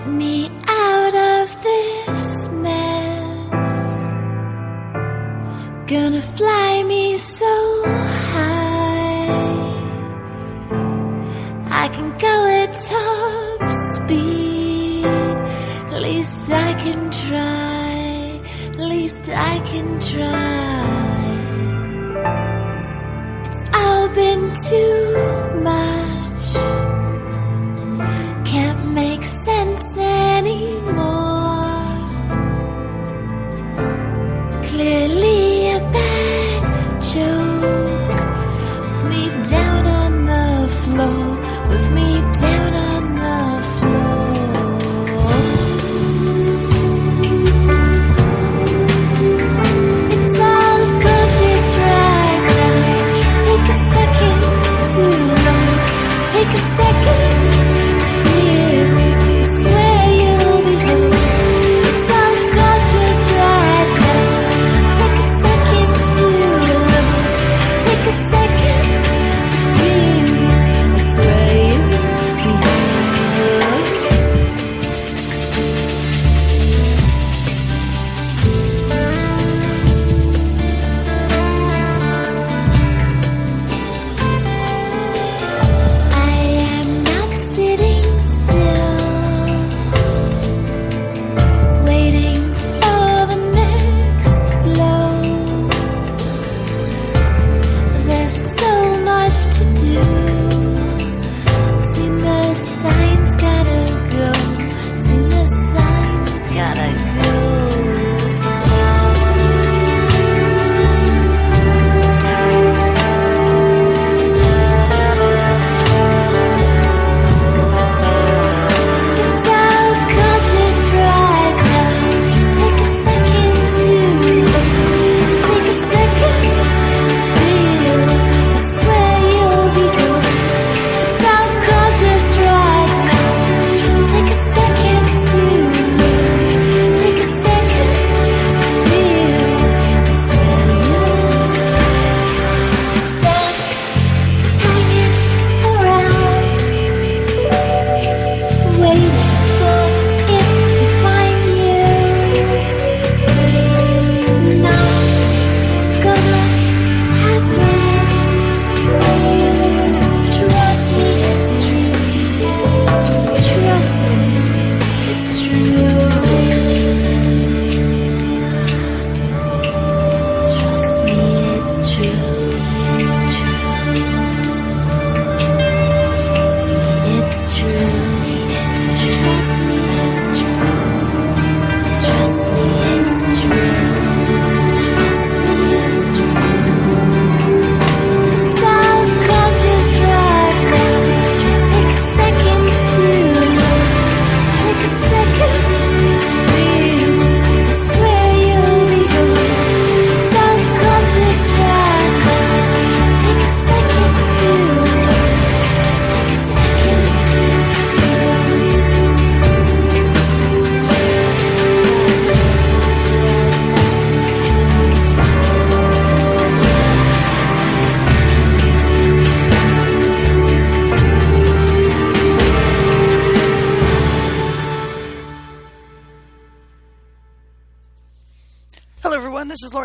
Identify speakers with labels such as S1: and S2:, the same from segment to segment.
S1: me out of this mess. Gonna fly me so high I can go at top speed. At least I can try. At least I can try. It's all been too much. Can't make sense anymore. Clearly a bad joke. With me down on the floor. With me down on the floor. It's all a gorgeous ride. Take a second to look. Take a second.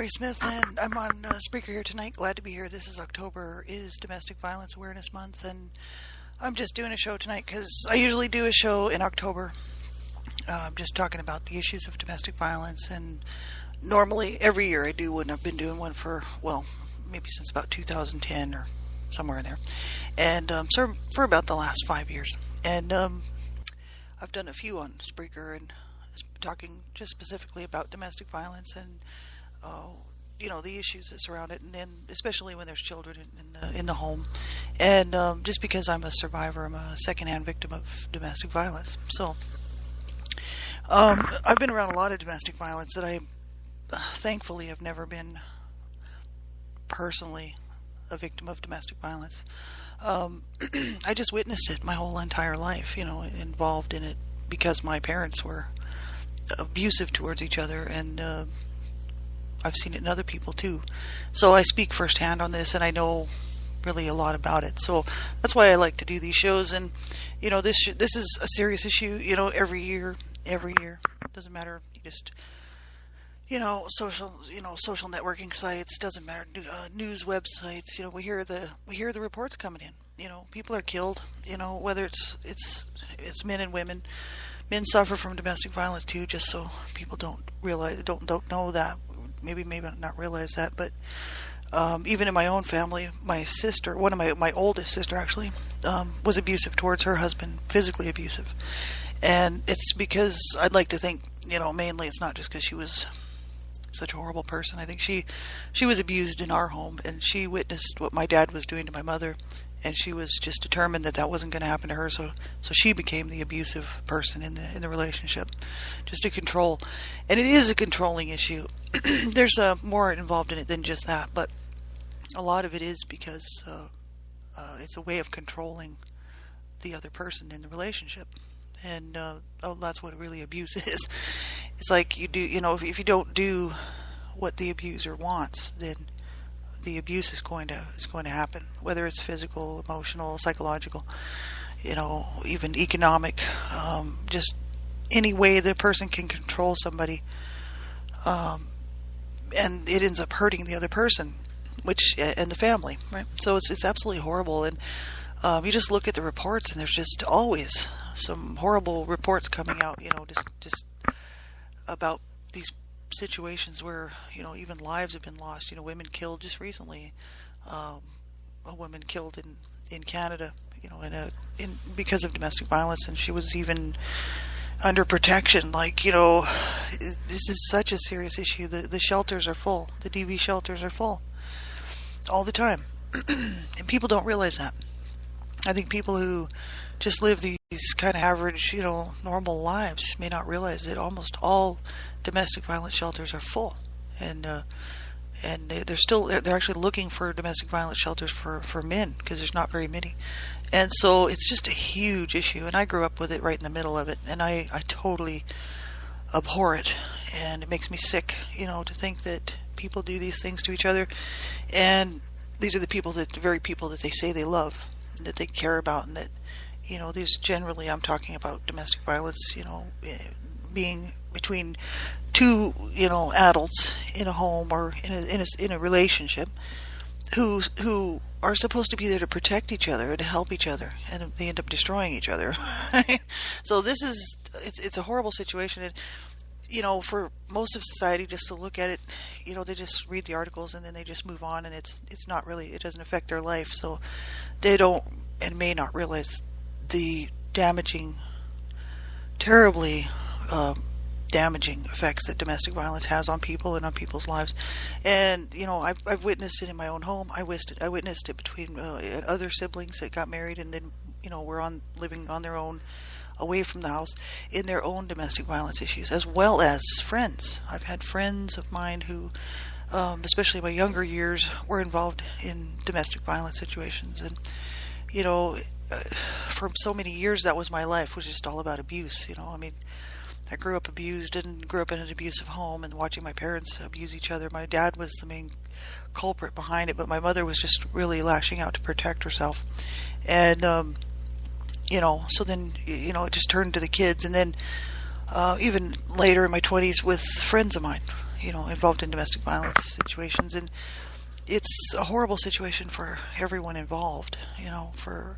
S2: Smith, and I'm on Spreaker here tonight. Glad to be here. This is October, is Domestic Violence Awareness Month, and I'm just doing a show tonight because I usually do a show in October, just talking about the issues of domestic violence, and normally every year I do one. I've been doing one for, well, maybe since about 2010 or somewhere in there, and so for about the last 5 years, and I've done a few on Spreaker and talking just specifically about domestic violence and the issues that surround it, and then especially when there's children in the home. And just because I'm a survivor, I'm a secondhand victim of domestic violence. So I've been around a lot of domestic violence that I thankfully have never been personally a victim of domestic violence. I just witnessed it my whole entire life, involved in it because my parents were abusive towards each other, and I've seen it in other people too. So I speak firsthand on this, and I know really a lot about it. So that's why I like to do these shows. And this is a serious issue. Every year, it doesn't matter. You just social networking sites, doesn't matter, news websites. We hear the reports coming in. People are killed. Whether it's men and women. Men suffer from domestic violence too. Just so people don't know that. Maybe not realize that. But even in my own family, my sister, one of my oldest sister actually, was abusive towards her husband, physically abusive. And it's because I'd like to think, mainly it's not just because she was such a horrible person. I think she was abused in our home, and she witnessed what my dad was doing to my mother, and she was just determined that wasn't going to happen to her. So she became the abusive person in the relationship, just to control. And it is a controlling issue. There's more involved in it than just that, but a lot of it is because it's a way of controlling the other person in the relationship. And that's what really abuse is. It's like you do, if you don't do what the abuser wants, then the abuse is going to happen. Whether it's physical, emotional, psychological, even economic, just any way the person can control somebody, and it ends up hurting the other person, and the family, right? So it's absolutely horrible. And you just look at the reports, and there's just always some horrible reports coming out, just about these situations where, even lives have been lost. Women killed just recently. A woman killed in Canada, because of domestic violence, and she was even under protection. This is such a serious issue. The shelters are full. The DV shelters are full all the time, and people don't realize that. I think people who just live these kind of average, normal lives may not realize that almost all domestic violence shelters are full, and they're actually looking for domestic violence shelters for men, because there's not very many. And so it's just a huge issue, and I grew up with it right in the middle of it, and I totally abhor it, and it makes me sick, to think that people do these things to each other. And these are the very people that they say they love, that they care about, and that, these generally, I'm talking about domestic violence, being between two, adults in a home or in a relationship who are supposed to be there to protect each other and to help each other, and they end up destroying each other. So it's a horrible situation. And for most of society, just to look at it, they just read the articles and then they just move on, and it's not really, it doesn't affect their life. So they don't and may not realize the terribly damaging effects that domestic violence has on people and on people's lives. And I've witnessed it in my own home. I witnessed it between other siblings that got married and then were living on their own, away from the house, in their own domestic violence issues, as well as friends. I've had friends of mine who, especially in my younger years, were involved in domestic violence situations. And for so many years, that was my life, was just all about abuse. I grew up abused and grew up in an abusive home and watching my parents abuse each other. My dad was the main culprit behind it, but my mother was just really lashing out to protect herself. And so then it just turned to the kids. And then even later in my 20s with friends of mine, involved in domestic violence situations. And it's a horrible situation for everyone involved, for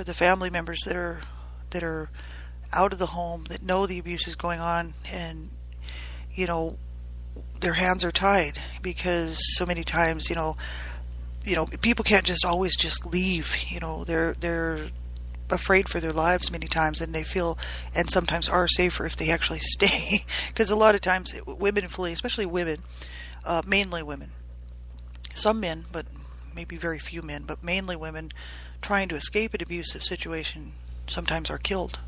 S2: the family members that are out of the home, that know the abuse is going on, and their hands are tied, because so many times people can't just always just leave. They're afraid for their lives many times, and they feel, and sometimes are safer if they actually stay, because a lot of times women flee, especially women, mainly women, some men, but maybe very few men, but mainly women trying to escape an abusive situation sometimes are killed.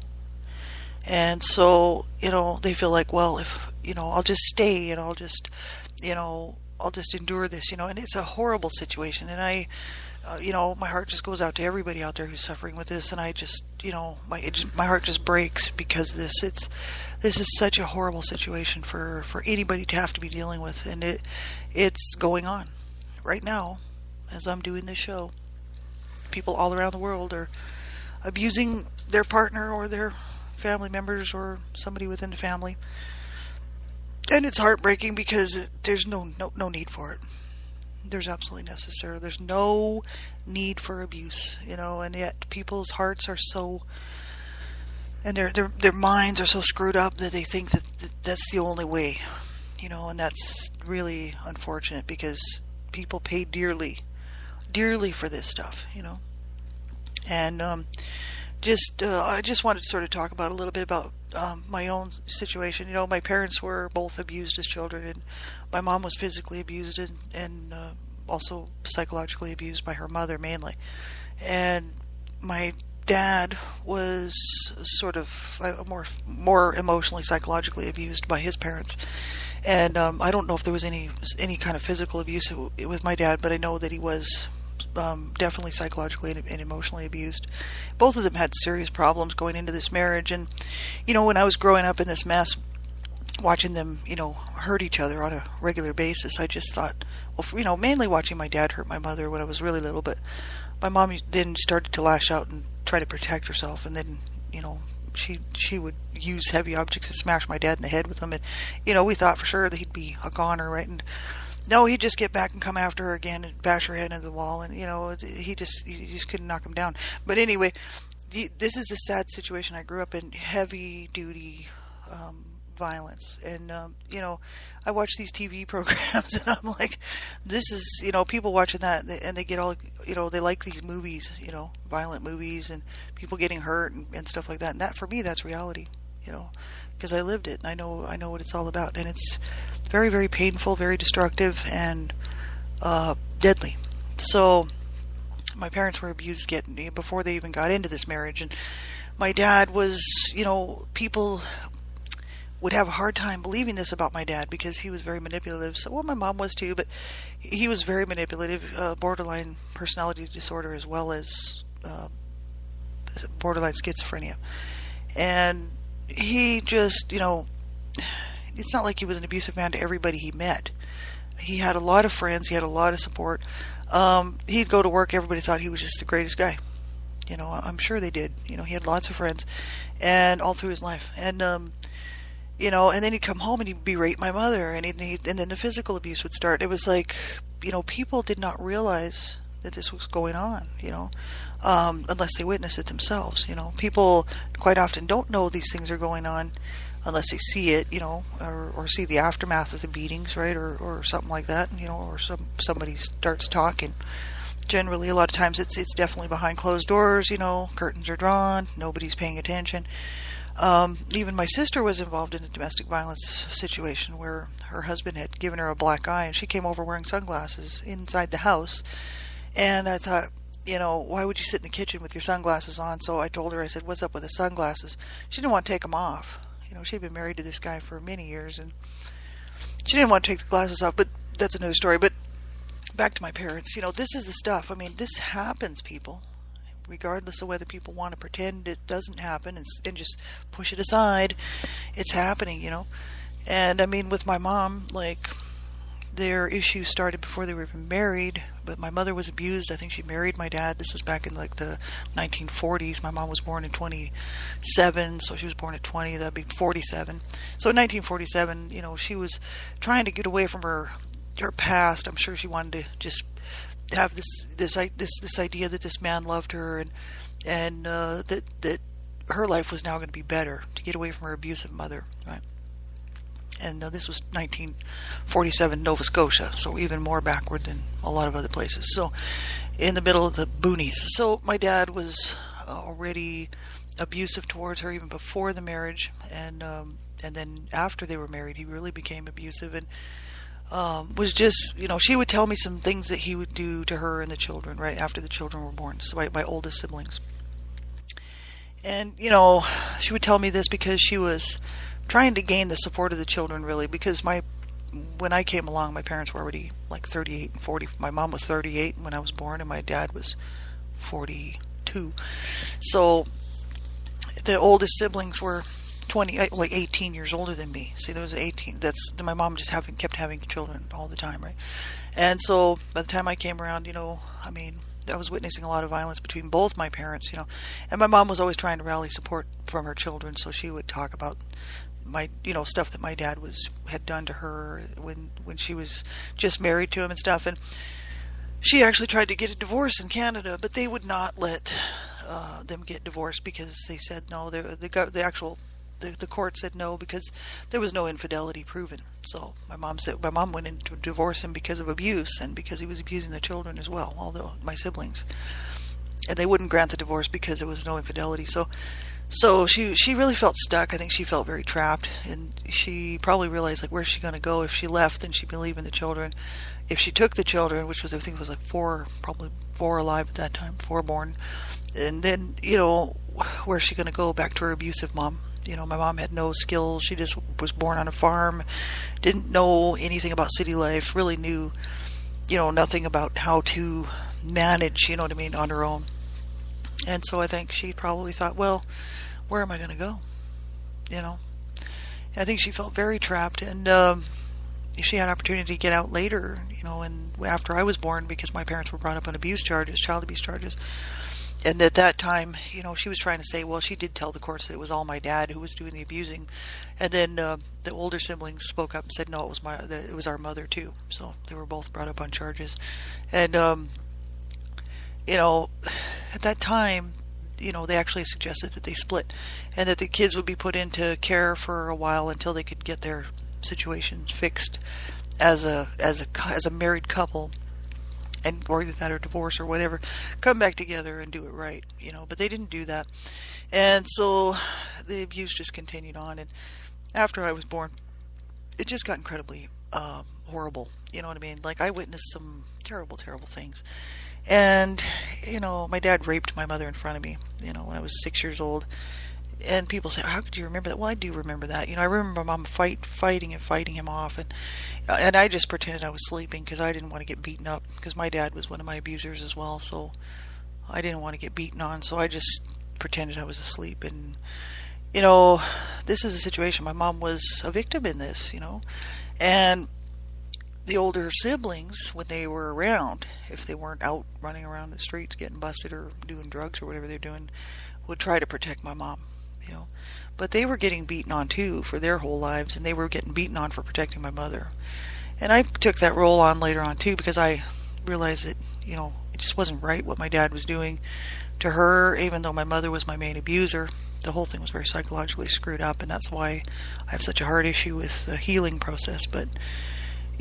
S2: And so they feel like, well, if I'll just stay and I'll just endure this, and it's a horrible situation. And I my heart just goes out to everybody out there who's suffering with this, and I just my heart just breaks, because this is such a horrible situation for anybody to have to be dealing with. And it's going on right now as I'm doing this show. people all around the world are abusing their partner or their family members or somebody within the family. And it's heartbreaking because there's no need for it. There's absolutely necessary. There's no need for abuse, and yet people's hearts are so, and their minds are so screwed up that they think that that's the only way, and that's really unfortunate because people pay dearly for this stuff, And I just wanted to sort of talk about a little bit about my own situation. My parents were both abused as children, and my mom was physically abused and also psychologically abused by her mother mainly. And my dad was sort of more emotionally, psychologically abused by his parents. And I don't know if there was any kind of physical abuse with my dad, but I know that he was definitely psychologically and emotionally abused. Both of them had serious problems going into this marriage. And, when I was growing up in this mess, watching them, hurt each other on a regular basis, I just thought, well, mainly watching my dad hurt my mother when I was really little, but my mom then started to lash out and try to protect herself. And then, she would use heavy objects to smash my dad in the head with them. And, we thought for sure that he'd be a goner, right? And no, he'd just get back and come after her again and bash her head into the wall. And, he just couldn't knock him down. But anyway, this is the sad situation I grew up in, heavy duty violence. And, I watch these TV programs and I'm like, this is, people watching that and they get all, they like these movies, violent movies and people getting hurt and stuff like that. And that, for me, that's reality, because I lived it and I know what it's all about. And it's very, very painful, very destructive and deadly. So my parents were abused before they even got into this marriage. And my dad was, people would have a hard time believing this about my dad because he was very manipulative. So, well, my mom was too, but he was very manipulative, borderline personality disorder as well as borderline schizophrenia. And he just, it's not like he was an abusive man to everybody he met. He had a lot of friends. He had a lot of support. He'd go to work. Everybody thought he was just the greatest guy. I'm sure they did. He had lots of friends and all through his life. And, and then he'd come home and he'd berate my mother, and then the physical abuse would start. It was like, people did not realize that this was going on, unless they witnessed it themselves. People quite often don't know these things are going on unless they see it, or see the aftermath of the beatings, right, or something like that, or somebody starts talking. Generally, a lot of times it's definitely behind closed doors, curtains are drawn, nobody's paying attention. Even my sister was involved in a domestic violence situation where her husband had given her a black eye and she came over wearing sunglasses inside the house. And I thought, why would you sit in the kitchen with your sunglasses on? So I told her, I said, what's up with the sunglasses? She didn't want to take them off. She'd been married to this guy for many years and she didn't want to take the glasses off, but that's another story. But back to my parents, this is the stuff. I mean, this happens, people. Regardless of whether people want to pretend it doesn't happen and just push it aside, it's happening, And I mean, with my mom, like, their issues started before they were even married, but my mother was abused. I think she married my dad. This was back in, like, the 1940s. My mom was born in 27, so she was born at 20. That'd be 47. So in 1947, she was trying to get away from her past. I'm sure she wanted to just have this idea that this man loved her and that her life was now going to be better, to get away from her abusive mother, right? And this was 1947 Nova Scotia, so even more backward than a lot of other places. So in the middle of the boonies. So my dad was already abusive towards her even before the marriage, and then after they were married, he really became abusive and was just, she would tell me some things that he would do to her and the children, right, after the children were born, so my oldest siblings. And, she would tell me this because she was trying to gain the support of the children, really, because when I came along, my parents were already like 38 and 40. My mom was 38 when I was born, and my dad was 42. So the oldest siblings were 18 years older than me. See, there was 18. My mom just kept having children all the time, right? And so by the time I came around, I was witnessing a lot of violence between both my parents, and my mom was always trying to rally support from her children, so she would talk about my, stuff that my dad had done to her when she was just married to him and stuff. And she actually tried to get a divorce in Canada, but they would not let them get divorced because they said no. The court said no because there was no infidelity proven. So my mom went in to divorce him because of abuse and because he was abusing the children as well, although my siblings. And they wouldn't grant the divorce because there was no infidelity. So she really felt stuck. I think she felt very trapped, and she probably realized, like, where's she going to go? If she left, then she'd be leaving the children. If she took the children, which was, I think it was like probably four alive at that time, four born, and then, where's she going to go? Back to her abusive mom. My mom had no skills. She just was born on a farm, didn't know anything about city life, really knew, nothing about how to manage, on her own. And so I think she probably thought, well, where am I going to go? I think she felt very trapped, and she had opportunity to get out later, and after I was born, because my parents were brought up on child abuse charges. And at that time, she was trying to say, well, she did tell the courts that it was all my dad who was doing the abusing. And then the older siblings spoke up and said, no, it was our mother too. So they were both brought up on charges. And, at that time, they actually suggested that they split and that the kids would be put into care for a while until they could get their situations fixed as a married couple. And or either that or divorce or whatever, come back together and do it right, But they didn't do that, and so the abuse just continued on. And after I was born, it just got incredibly horrible. You know what I mean? Like, I witnessed some terrible, terrible things, and my dad raped my mother in front of me. When I was 6 years old. And people say, how could you remember that? Well, I do remember that. I remember my mom fighting him off. And I just pretended I was sleeping because I didn't want to get beaten up. Because my dad was one of my abusers as well. So I didn't want to get beaten on. So I just pretended I was asleep. And, this is a situation. My mom was a victim in this, And the older siblings, when they were around, if they weren't out running around the streets getting busted or doing drugs or whatever they're doing, would try to protect my mom. But they were getting beaten on too for their whole lives, and they were getting beaten on for protecting my mother. And I took that role on later on too, because I realized that, it just wasn't right what my dad was doing to her, even though my mother was my main abuser. The whole thing was very psychologically screwed up, and that's why I have such a hard issue with the healing process. But,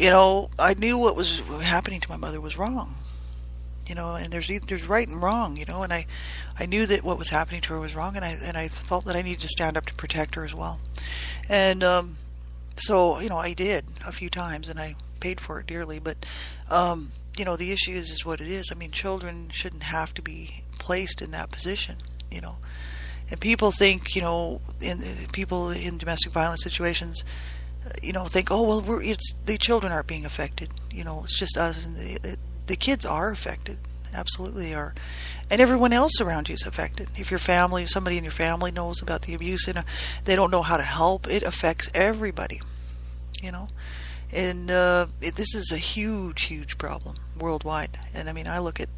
S2: I knew what was happening to my mother was wrong. And there's right and wrong, and I knew that what was happening to her was wrong, and I felt that I needed to stand up to protect her as well. And so I did a few times, and I paid for it dearly. But the issue is what it is. I mean, children shouldn't have to be placed in that position, And people think, people in domestic violence situations, think, oh well, the children aren't being affected. It's just us, and the kids are affected. Absolutely they are. And everyone else around you is affected. If somebody in your family knows about the abuse and they don't know how to help, it affects everybody. And this is a huge, huge problem worldwide. And I mean, I look at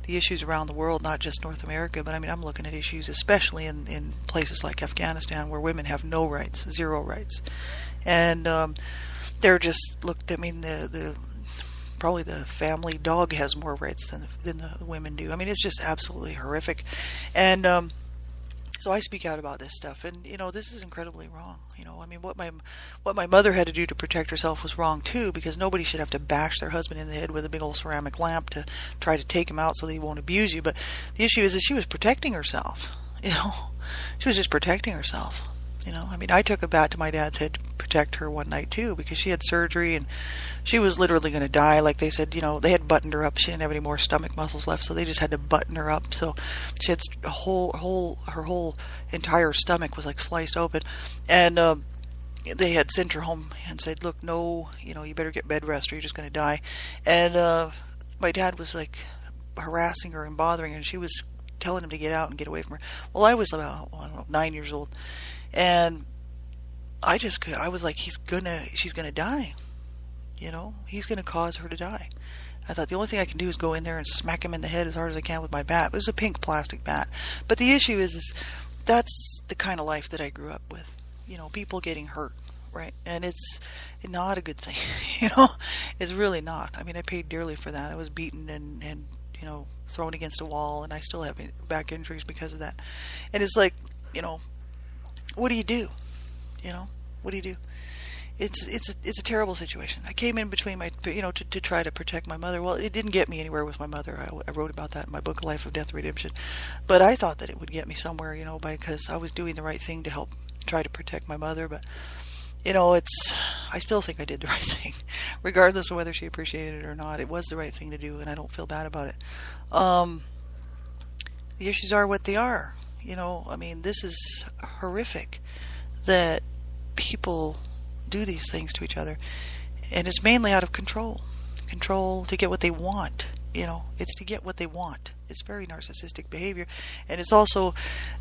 S2: the issues around the world, not just North America, but I mean, I'm looking at issues especially in places like Afghanistan, where women have no rights, zero rights. And they're just looked, I mean, probably the family dog has more rights than the women do. I mean, it's just absolutely horrific. And so I speak out about this stuff, and this is incredibly wrong. I mean, what my mother had to do to protect herself was wrong too, because nobody should have to bash their husband in the head with a big old ceramic lamp to try to take him out so that he won't abuse you. But the issue is that she was protecting herself. She was just protecting herself. I mean, I took a bat to my dad's head to protect her one night too, because she had surgery and she was literally going to die. Like they said, they had buttoned her up. She didn't have any more stomach muscles left, so they just had to button her up. So she had her whole entire stomach was like sliced open, and they had sent her home and said, look, no, you better get bed rest or you're just going to die. And my dad was like harassing her and bothering her, and she was telling him to get out and get away from her. Well, I was about, I don't know, 9 years old. And I was like, she's gonna die. He's gonna cause her to die. I thought the only thing I can do is go in there and smack him in the head as hard as I can with my bat. It was a pink plastic bat. But the issue is that's the kind of life that I grew up with. People getting hurt, right? And it's not a good thing. It's really not. I mean, I paid dearly for that. I was beaten and thrown against a wall, and I still have back injuries because of that. And it's like, what do you do? What do you do? It's a terrible situation. I came in between to try to protect my mother. Well, it didn't get me anywhere with my mother. I wrote about that in my book, Life of Death Redemption. But I thought that it would get me somewhere, because I was doing the right thing to help try to protect my mother. But I still think I did the right thing, regardless of whether she appreciated it or not. It was the right thing to do, and I don't feel bad about it. The issues are what they are. I mean, this is horrific that people do these things to each other, and it's mainly out of control to get what they want. It's to get what they want. It's very narcissistic behavior, and it's also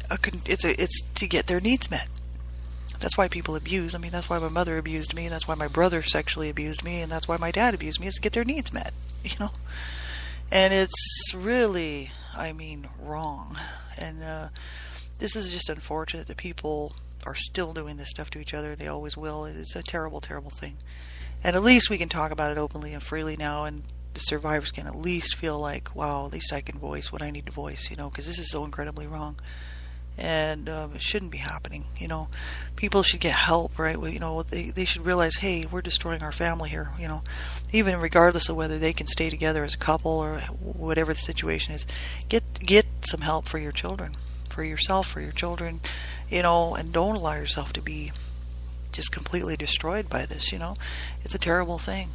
S2: it's to get their needs met. That's why people abuse. I mean, that's why my mother abused me, and that's why my brother sexually abused me, and that's why my dad abused me, is to get their needs met. And it's really, wrong. And this is just unfortunate that people are still doing this stuff to each other. They always will. It's a terrible, terrible thing. And at least we can talk about it openly and freely now, and the survivors can at least feel like, wow, at least I can voice what I need to voice, because this is so incredibly wrong. And it shouldn't be happening. People should get help, right? They should realize, hey, we're destroying our family here. Even regardless of whether they can stay together as a couple or whatever the situation is, get some help for your children, for yourself, for your children, and don't allow yourself to be just completely destroyed by this. It's a terrible thing.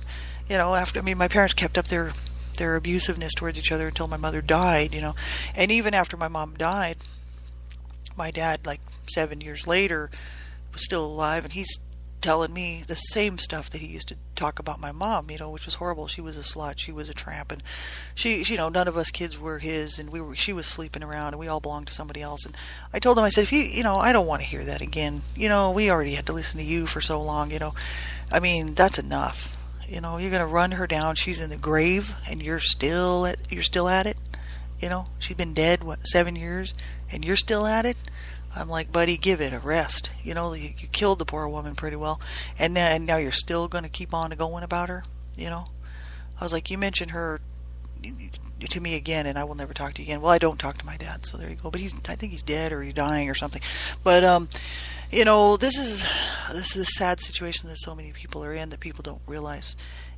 S2: My parents kept up their abusiveness towards each other until my mother died. And even after my mom died, my dad, like 7 years later, was still alive, and he's telling me the same stuff that he used to talk about my mom, which was horrible. She was a slut, she was a tramp, and she none of us kids were his, and she was sleeping around, and we all belonged to somebody else. And I told him, I said, if I don't want to hear that again. We already had to listen to you for so long. That's enough. You're gonna run her down. She's in the grave, and you're still at it. She's been dead 7 years, and you're still at it. I'm like, buddy, give it a rest. You killed the poor woman pretty well, and now you're still going to keep on going about her. I was like, you mention her to me again, and I will never talk to you again. Well, I don't talk to my dad, so there you go. But I think he's dead, or he's dying or something. But this is a sad situation that so many people are in that people don't realize.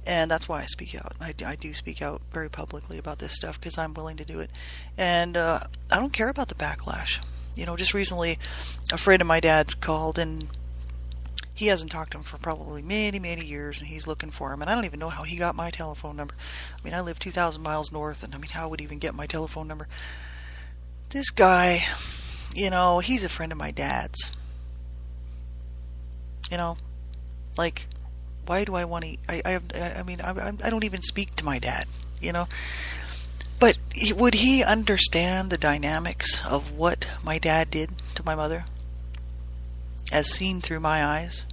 S2: And that's why I speak out. I do speak out very publicly about this stuff, because I'm willing to do it. And I don't care about the backlash. Just recently, a friend of my dad's called, and he hasn't talked to him for probably many, many years, and he's looking for him. And I don't even know how he got my telephone number. I live 2,000 miles north, and how would he even get my telephone number? This guy, he's a friend of my dad's. Why do I want to? I don't even speak to my dad, But would he understand the dynamics of what my dad did to my mother, as seen through my eyes?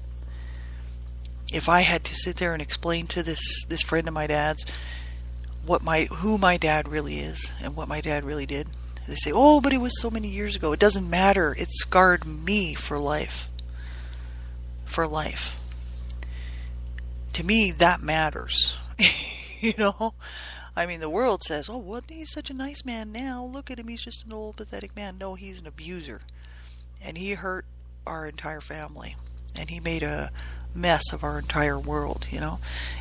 S2: If I had to sit there and explain to this friend of my dad's who my dad really is and what my dad really did, they say, "Oh, but it was so many years ago." It doesn't matter. It scarred me for life. For life. To me, that matters. The world says, "Oh, well, he's such a nice man now. Look at him. He's just an old, pathetic man." No, he's an abuser. And he hurt our entire family. And he made a mess of our entire world,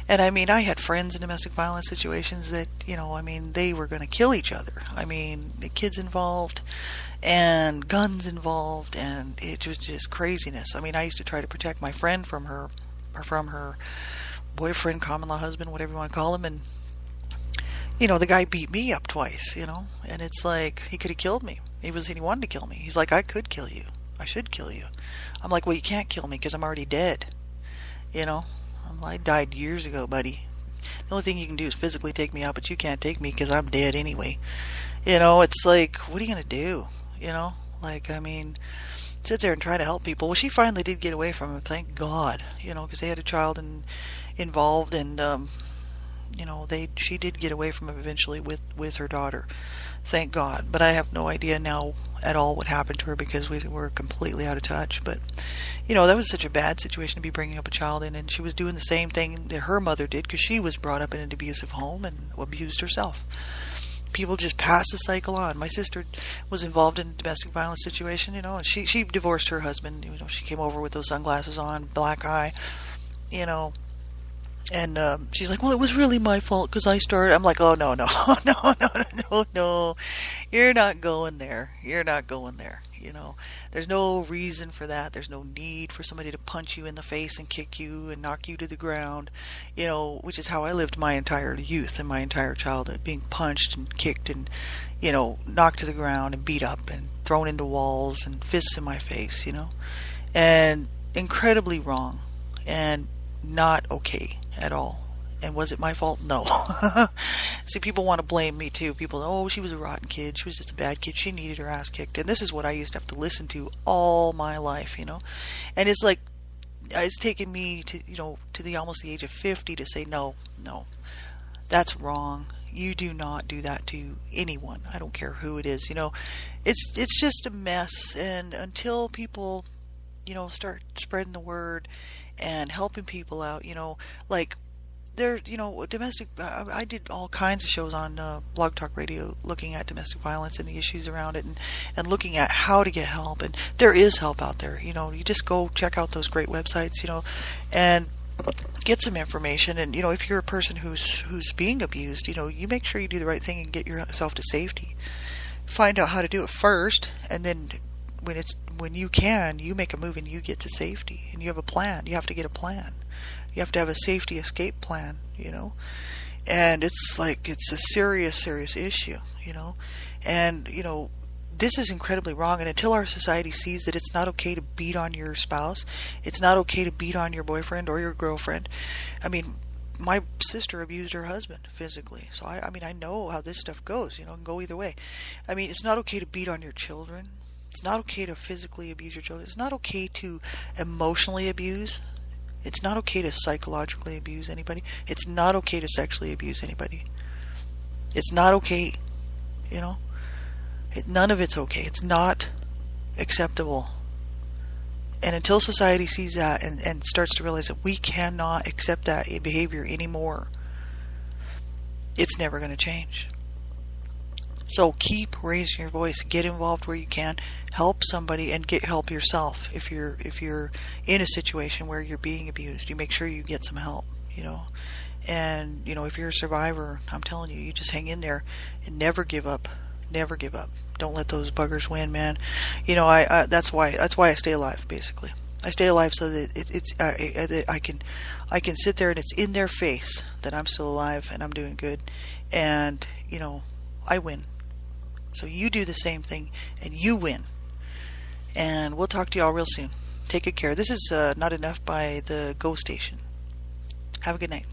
S2: And I had friends in domestic violence situations that, they were going to kill each other. The kids involved and guns involved, and it was just craziness. I used to try to protect my friend from her boyfriend, common law husband, whatever you want to call him, and the guy beat me up twice, and it's like, he could have killed me. He wanted to kill me. He's like, I could kill you. I should kill you. I'm like, well, you can't kill me because I'm already dead. I died years ago, buddy. The only thing you can do is physically take me out, but you can't take me because I'm dead anyway. It's like, what are you going to do? Sit there and try to help people. Well, she finally did get away from him, thank God, because they had a child involved, and she did get away from him eventually with her daughter, thank God. But I have no idea now at all what happened to her because we were completely out of touch. But that was such a bad situation to be bringing up a child in, and she was doing the same thing that her mother did because she was brought up in an abusive home and abused herself. People just pass the cycle on. My sister was involved in a domestic violence situation, and she divorced her husband. She came over with those sunglasses on, black eye, and she's like, well, it was really my fault because I started. I'm like, oh, no, no, no, no, no, no. You're not going there. You're not going there. There's no reason for that. There's no need for somebody to punch you in the face and kick you and knock you to the ground, which is how I lived my entire youth and my entire childhood, being punched and kicked and, knocked to the ground and beat up and thrown into walls and fists in my face, and incredibly wrong and not okay at all. And was it my fault? No. See, people want to blame me too. People, oh, she was a rotten kid. She was just a bad kid. She needed her ass kicked. And this is what I used to have to listen to all my life, And it's like, it's taken me to, to the almost the age of 50 to say, no, that's wrong. You do not do that to anyone. I don't care who it is, It's just a mess. And until people, start spreading the word and helping people out, like, there, domestic, I did all kinds of shows on Blog Talk Radio looking at domestic violence and the issues around it and looking at how to get help. And there is help out there. You just go check out those great websites, and get some information. And, if you're a person who's being abused, you make sure you do the right thing and get yourself to safety. Find out how to do it first, and then when you can, you make a move and you get to safety. And you have a plan. You have to get a plan. You have to have a safety escape plan, and it's a serious issue, and, this is incredibly wrong. And until our society sees that it's not okay to beat on your spouse, it's not okay to beat on your boyfriend or your girlfriend. I mean, my sister abused her husband physically. So I know how this stuff goes, it can go either way. I mean, it's not okay to beat on your children. It's not okay to physically abuse your children. It's not okay to emotionally abuse. It's not okay to psychologically abuse anybody. It's not okay to sexually abuse anybody. It's not okay, none of it's okay. It's not acceptable. And until society sees that and starts to realize that we cannot accept that behavior anymore, it's never going to change. So keep raising your voice, get involved where you can, help somebody, and get help yourself. If you're in a situation where you're being abused, you make sure you get some help, And if you're a survivor, I'm telling you, you just hang in there and never give up. Never give up. Don't let those buggers win, man. That's why I stay alive. Basically, I stay alive so that that I can sit there and it's in their face that I'm still alive and I'm doing good, and I win. So you do the same thing and you win. And we'll talk to y'all real soon. Take good care. This is Not Enough by the Go Station. Have a good night.